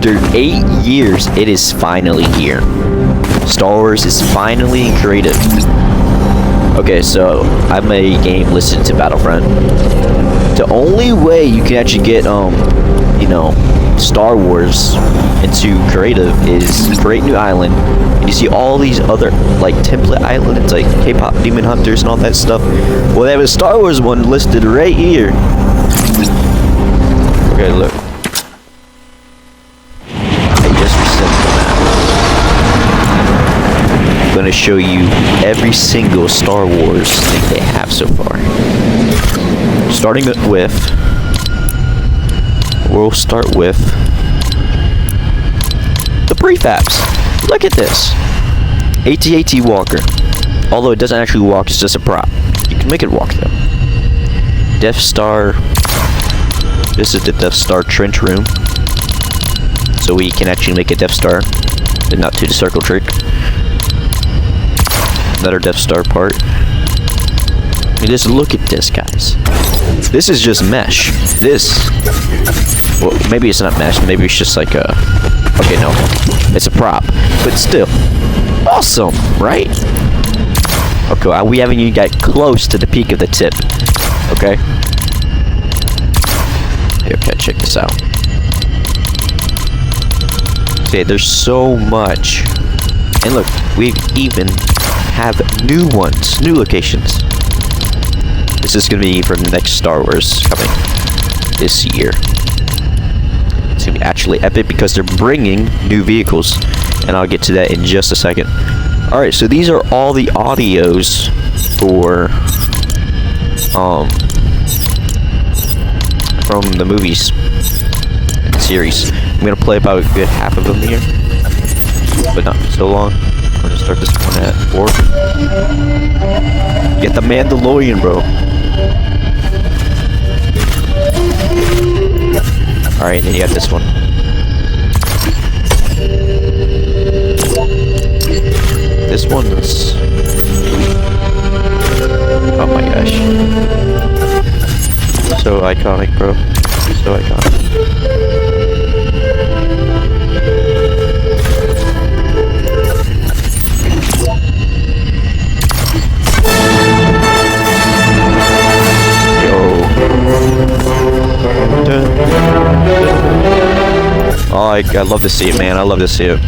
After 8 years, it is finally here. Star Wars is finally creative. Okay, so I made a game listed to Battlefront. The only way you can actually get, you know, Star Wars into creative is create new island. And you see all these other, like, template islands, like K-pop Demon Hunters and all that stuff. Well, they have a Star Wars one listed right here. Okay, look. I just reset the map. I'm gonna show you every single Star Wars thing they have so far. Starting with, we'll start with the prefabs. Look at this. AT-AT Walker. Although it doesn't actually walk, it's just a prop. You can make it walk though. Death Star. This is the Death Star trench room. So we can actually make a Death Star and not do the circle trick. Another Death Star part. I mean, just look at this, guys. This is just mesh. This, well, maybe it's not mesh. Maybe it's just like a, okay, no, it's a prop, but still, awesome, right? Okay, we haven't even got close to the peak of the tip. Okay. Okay, check this out. Okay, there's so much, and look, we even have new ones, new locations. This is gonna be for the next Star Wars coming this year. It's gonna be actually epic because they're bringing new vehicles, and I'll get to that in just a second. All right, so these are all the audios for from the movies and series. I'm gonna play about a good half of them here, but not so long. I'm gonna start this one at 4. Get the Mandalorian, bro. Alright, and then you got this one. This one is... oh my gosh. So iconic, bro. So iconic. Oh, I love to see it, man. I love to see it.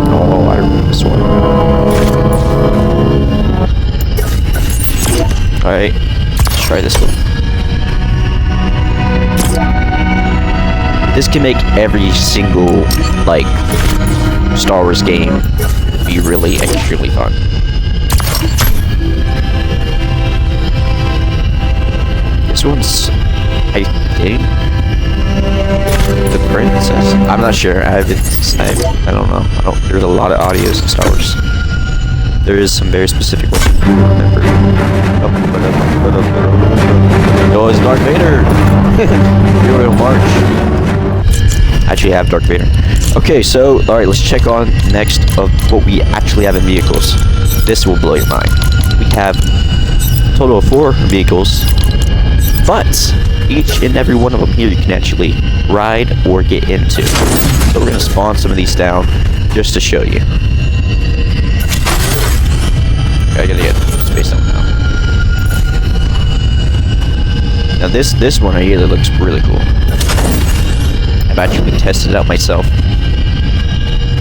Oh, I remember this one. Alright, let's try this one. This can make every single, like, Star Wars game be really extremely fun. This one's, I think, the princess. I'm not sure. I don't know. There's a lot of audios in Star Wars. There is some very specific ones I remember. Oh, it's Darth Vader. Hero March. Actually, I have Darth Vader. Okay, so, alright, let's check on next of what we actually have in vehicles. This will blow your mind. We have a total of 4 vehicles, but each and every one of them here you can actually ride or get into. So we're going to spawn some of these down just to show you. Okay, I gotta get space out now. Now this one right here that looks really cool. I've actually tested it out myself.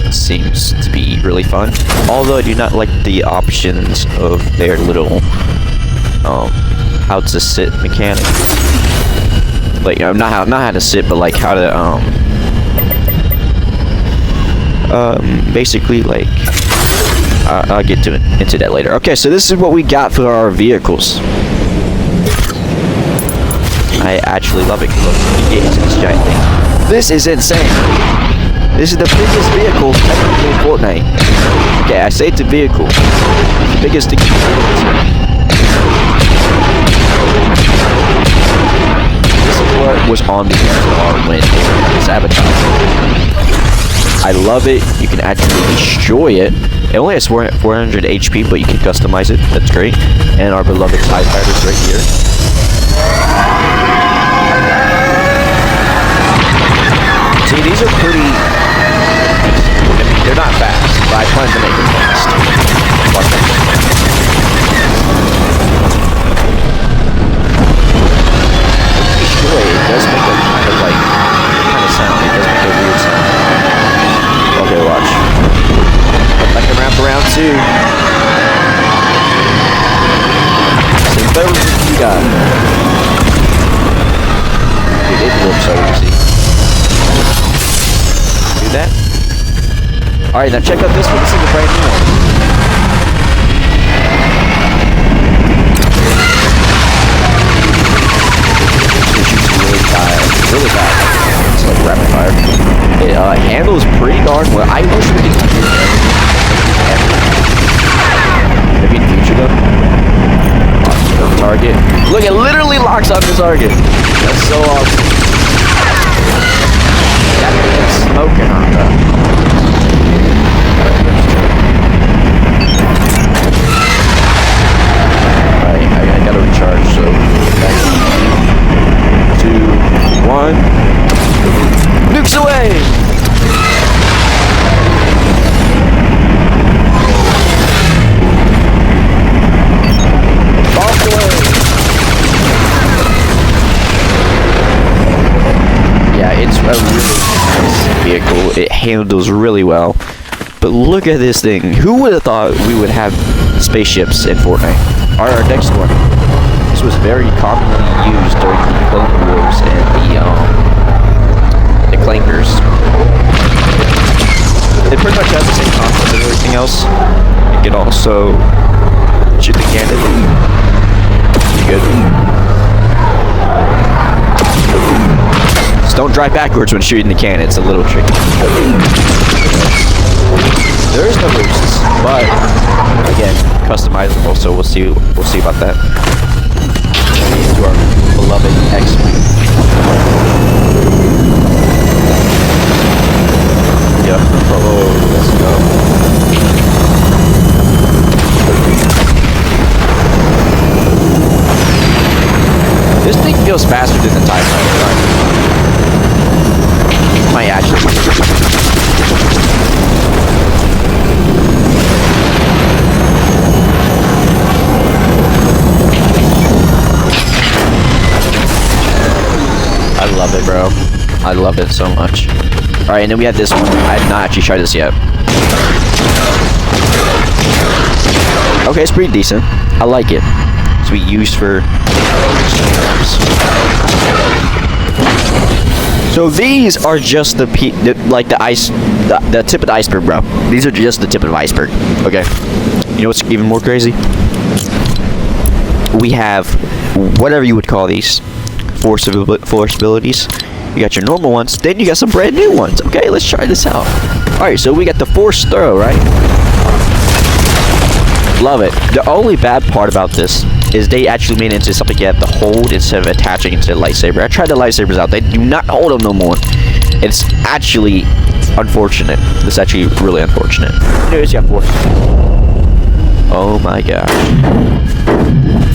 It seems to be really fun. Although I do not like the options of their little how to sit mechanic. Like not how to sit, but like how to basically like I'll get to into that later. Okay, so this is what we got for our vehicles. I actually love it. Look, you get into this giant thing. This is insane. This is the biggest vehicle ever in Fortnite. Okay, I say it's a vehicle. It's the biggest thing. This is what was on the SLR when it was sabotaged. I love it. You can actually destroy it. It only has 400 HP, but you can customize it. That's great. And our beloved TIE fighters right here. See, these are pretty... I mean, they're not fast, but I plan to make them fast. Watch that. Destroy it does make a kind of like... kind of sound. It does make a weird sound. Okay, watch. I can wrap around too. So those you got. Dude, it looks so easy. Do that. Alright, now check out this one. This is a brand new one. It shoots really bad. It's like rapid fire. It handles pretty darn well. I wish we could do that. Maybe in the future though. Target. Look, it literally locks on the target. That's so awesome. That thing's smoking on that. Alright, I gotta recharge, so 2, 1. Nukes away! Yeah, it's a really nice vehicle. It handles really well. But look at this thing. Who would have thought we would have spaceships in Fortnite? Our next one. This was very commonly used during the Clone Wars and the Clankers. It pretty much has the same concept as everything else. You can also shoot the cannon. Good. Just don't drive backwards when shooting the cannon. It's a little tricky. There is no boosts, but again, customizable. So we'll see about that. To our beloved X-Wing. Yep. Oh, let's go. This thing feels faster than the TIE Fighter. Might actually. I love it, bro. I love it so much. Alright, and then we have this one. I have not actually tried this yet. Okay, it's pretty decent. I like it. It's we used for... So these are just the tip of the iceberg, bro. These are just the tip of the iceberg. Okay. You know what's even more crazy? We have whatever you would call these force abilities. You got your normal ones, then you got some brand new ones. Okay, let's try this out. Alright, so we got the force throw, right? Love it. The only bad part about this is they actually made it into something you have to hold instead of attaching into the lightsaber. I tried the lightsabers out. They do not hold them no more. It's actually unfortunate. It's actually really unfortunate. Anyways, you have force. Oh my gosh.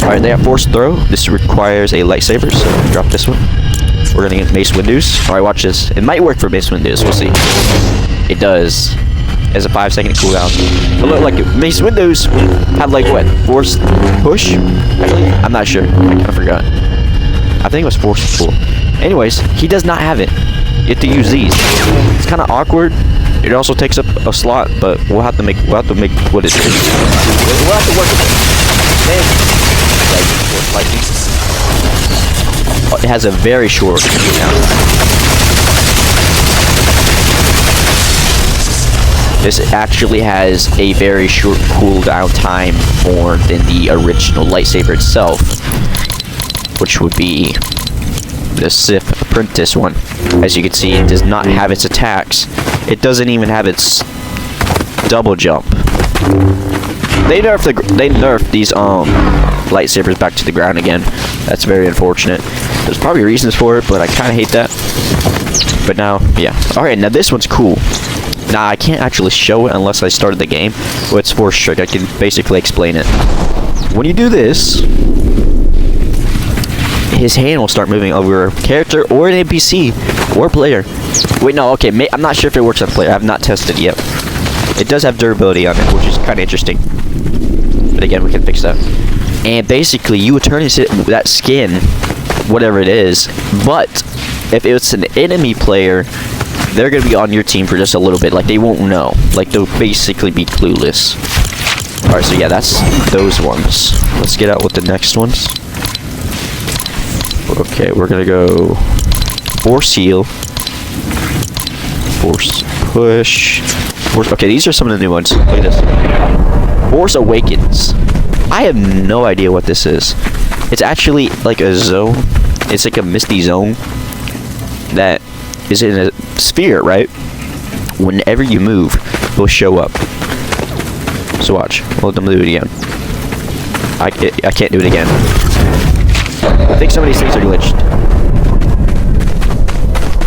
Alright, they have force throw. This requires a lightsaber, so drop this one. We're gonna get Mace Windows. Alright, watch this. It might work for Mace Windows. We'll see. It does. As a 5-second cooldown. But look, like Mace Windows had like what? Force push? Actually, I'm not sure. I kind of forgot. I think it was force pull. Anyways, he does not have it. You have to use these. It's kind of awkward. It also takes up a slot, but we'll have to make what it is. We'll have to work with it. Then, like it has a very short cooldown. This actually has a very short cooldown time more than the original lightsaber itself, which would be the Sith Apprentice one. As you can see, it does not have its attacks. It doesn't even have its double jump. They nerfed these lightsabers back to the ground again. That's very unfortunate. There's probably reasons for it, but I kind of hate that. But now, yeah. Alright, now this one's cool. Now, I can't actually show it unless I started the game. Well, it's force trick. I can basically explain it. When you do this, his hand will start moving over a character or an NPC or player. Wait, no, okay, I'm not sure if it works on player. I have not tested it yet. It does have durability on it, which is kind of interesting. But again, we can fix that. And basically, you would turn that skin, whatever it is, but if it's an enemy player, they're going to be on your team for just a little bit. Like, they won't know. Like, they'll basically be clueless. Alright, so yeah, that's those ones. Let's get out with the next ones. Okay, we're going to go force heal, force push, force... Okay, these are some of the new ones. Look at this. Force awakens. I have no idea what this is. It's actually like a zone. It's like a misty zone that is in a sphere, right? Whenever you move, it'll show up. So watch. Well, let me do it again. I can't do it again. I think some of these things are glitched.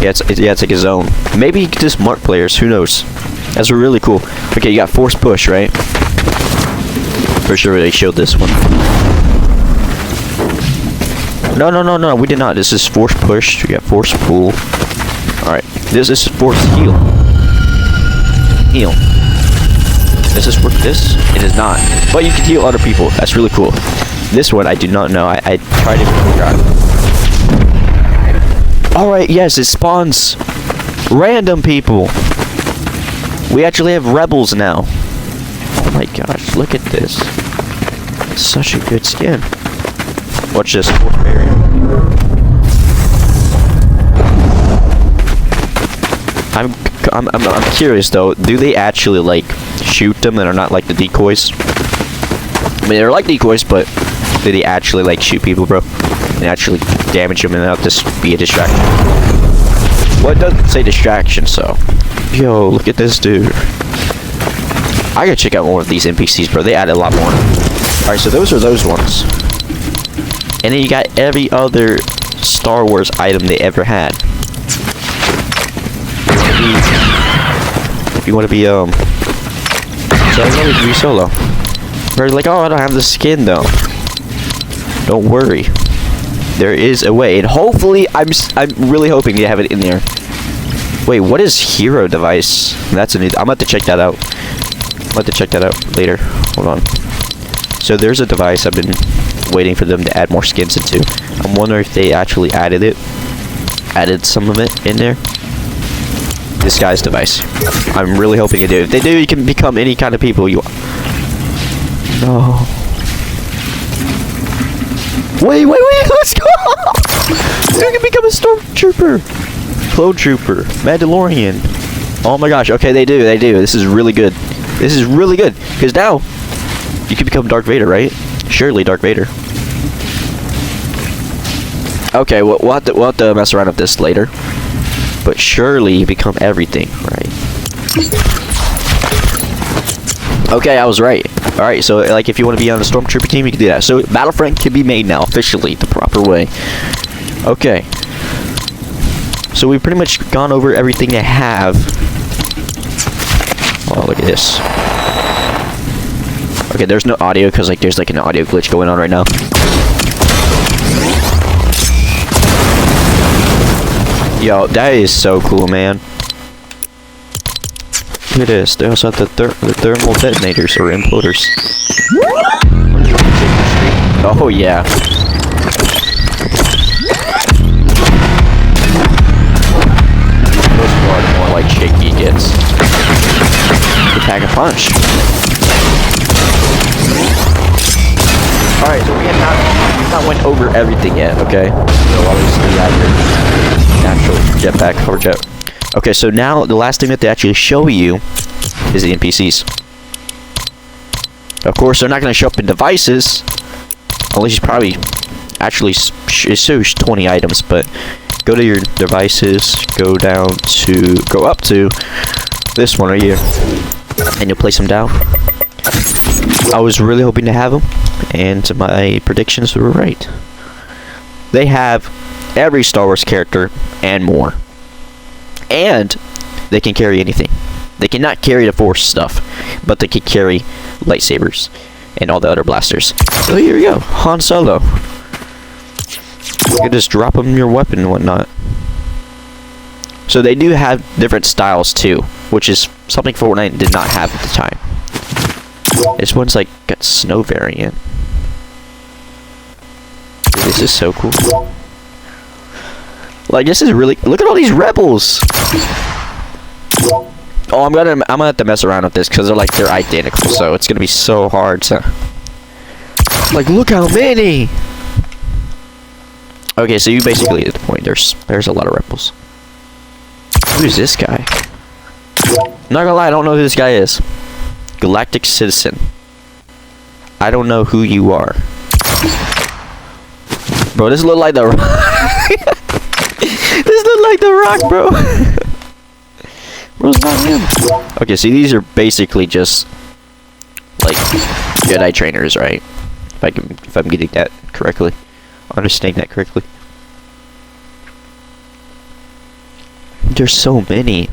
Yeah, it's like a zone. Maybe you can just mark players. Who knows? That's really cool. Okay, you got force push, right? For sure they showed this one. No, we did not. This is force push. We got force pull. Alright. This is force heal. Heal. This is for this? It is not. But you can heal other people. That's really cool. This one I do not know. I tried it before. Alright, yes, it spawns random people. We actually have rebels now. Oh my gosh, look at this. It's such a good skin. Watch this. I'm curious though. Do they actually like shoot them and are not like the decoys? I mean, they're like decoys, but do they actually like shoot people, bro? And actually damage them and not just be a distraction? Well, it doesn't say distraction, so. Yo, look at this dude. I gotta check out more of these NPCs, bro. They added a lot more. Alright, so those are those ones. And then you got every other Star Wars item they ever had. If you want to be, so I can be solo. They're like, oh, I don't have the skin, though. Don't worry. There is a way. And hopefully, I'm really hoping they have it in there. Wait, what is hero device? That's a new... I'm about to check that out. I'm about to check that out later. Hold on. So there's a device I've been waiting for them to add more skins into. I'm wondering if they actually added some of it in there. Disguise device. I'm really hoping they do. If they do, you can become any kind of people you want. No. Wait, let's go! You can become a stormtrooper! Clone Trooper, Mandalorian. Oh my gosh, okay, they do. This is really good. This is really good. Because now, you can become Darth Vader, right? Surely Darth Vader. Okay, we'll have to mess around with this later. But surely you become everything, right? Okay, I was right. Alright, so like if you want to be on the Stormtrooper team, you can do that. So Battlefront can be made now, officially, the proper way. Okay. So we've pretty much gone over everything they have. Oh, look at this. Okay, there's no audio because like there's like an audio glitch going on right now. Yo, that is so cool, man. Look at this. They also have the thermal detonators or imploders. Oh yeah. The more like shaky it gets. Attack a punch. Alright, so we've not went over everything yet, okay? So obviously you have your natural jetpack, hover jet. Okay, so now the last thing that they actually show you is the NPCs. Of course, they're not going to show up in devices, unless you probably actually it shows 20 items, but go to your devices, go up to this one right here, and you'll place them down. I was really hoping to have them, and my predictions were right. They have every Star Wars character and more. And they can carry anything. They cannot carry the Force stuff, but they can carry lightsabers and all the other blasters. So here we go, Han Solo. You can just drop them your weapon and whatnot. So they do have different styles too, which is something Fortnite did not have at the time. This one's like got snow variant. Dude, this is so cool. Like, this is really, look at all these rebels. Oh, I'm gonna have to mess around with this because they're identical, so it's gonna be so hard to, like, look how many. Okay, so you basically at the point. There's a lot of rebels. Who's this guy? Not gonna lie, I don't know who this guy is. Galactic Citizen. I don't know who you are. Bro, this look like the this look like the Rock, bro. Bro's not him. Okay, see, these are basically just like Jedi trainers, right? If I'm getting that correctly. Understanding that correctly. There's so many.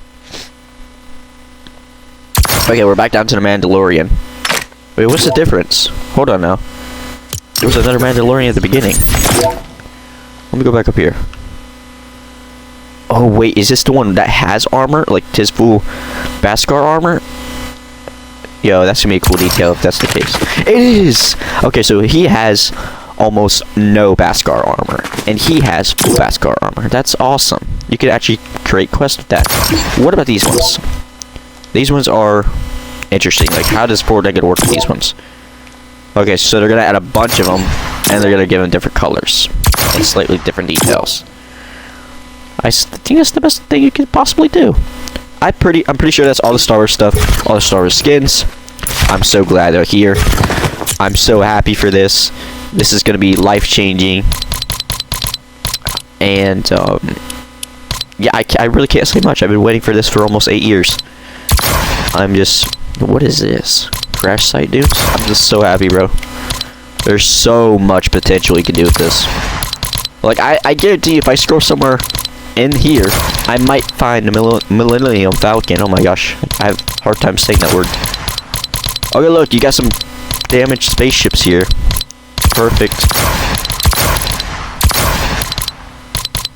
Okay, we're back down to the Mandalorian. Wait, what's the difference? Hold on now. There was another Mandalorian at the beginning. Let me go back up here. Oh wait, is this the one that has armor? Like his full Beskar armor? Yo, that's gonna be a cool detail if that's the case. It is! Okay, so he has almost no Beskar armor, and he has full Beskar armor. That's awesome. You could actually create quests with that. What about these ones? These ones are interesting. Like, how does Fortnite work with these ones? Okay, so they're gonna add a bunch of them, and they're gonna give them different colors and slightly different details. I think that's the best thing you could possibly do. I'm pretty sure that's all the Star Wars stuff, all the Star Wars skins. I'm so glad they're here. I'm so happy for this. This is gonna be life-changing, and yeah, I really can't say much. I've been waiting for this for almost 8 years. I'm just, what is this? Crash site dudes? I'm just so happy, bro. There's so much potential you can do with this. Like, I guarantee if I scroll somewhere in here, I might find a Millennium Falcon. Oh my gosh, I have a hard time saying that word. Okay, look, you got some damaged spaceships here. Perfect.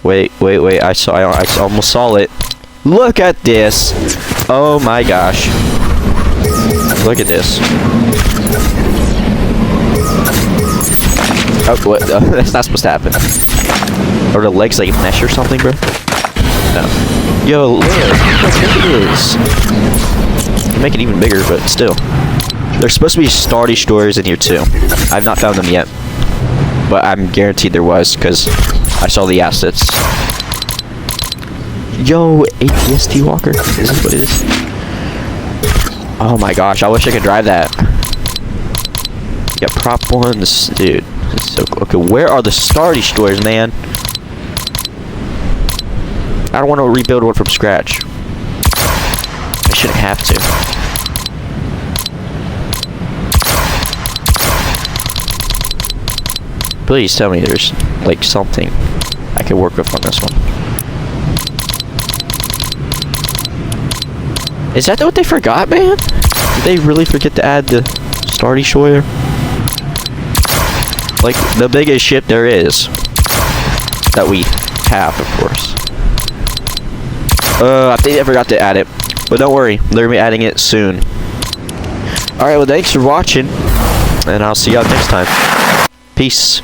Wait, I almost saw it. Look at this. Oh my gosh. Look at this. Oh, what? That's not supposed to happen. Or the legs like mesh or something, bro? No. Yo, look at this. Make it even bigger, but still. There's supposed to be Star Destroyers in here too. I've not found them yet, but I'm guaranteed there was because I saw the assets. Yo, ATST Walker. Is this what it is? Oh my gosh, I wish I could drive that. Yeah, prop ones, dude. This is so cool. Okay, where are the Star Destroyers, man? I don't want to rebuild one from scratch. I shouldn't have to. Please tell me there's like something I can work with on this one. Is that what they forgot, man? Did they really forget to add the Star Destroyer? Like, the biggest ship there is. That we have, of course. I think they forgot to add it. But don't worry, they're gonna be adding it soon. Alright, well, thanks for watching. And I'll see y'all next time. Peace.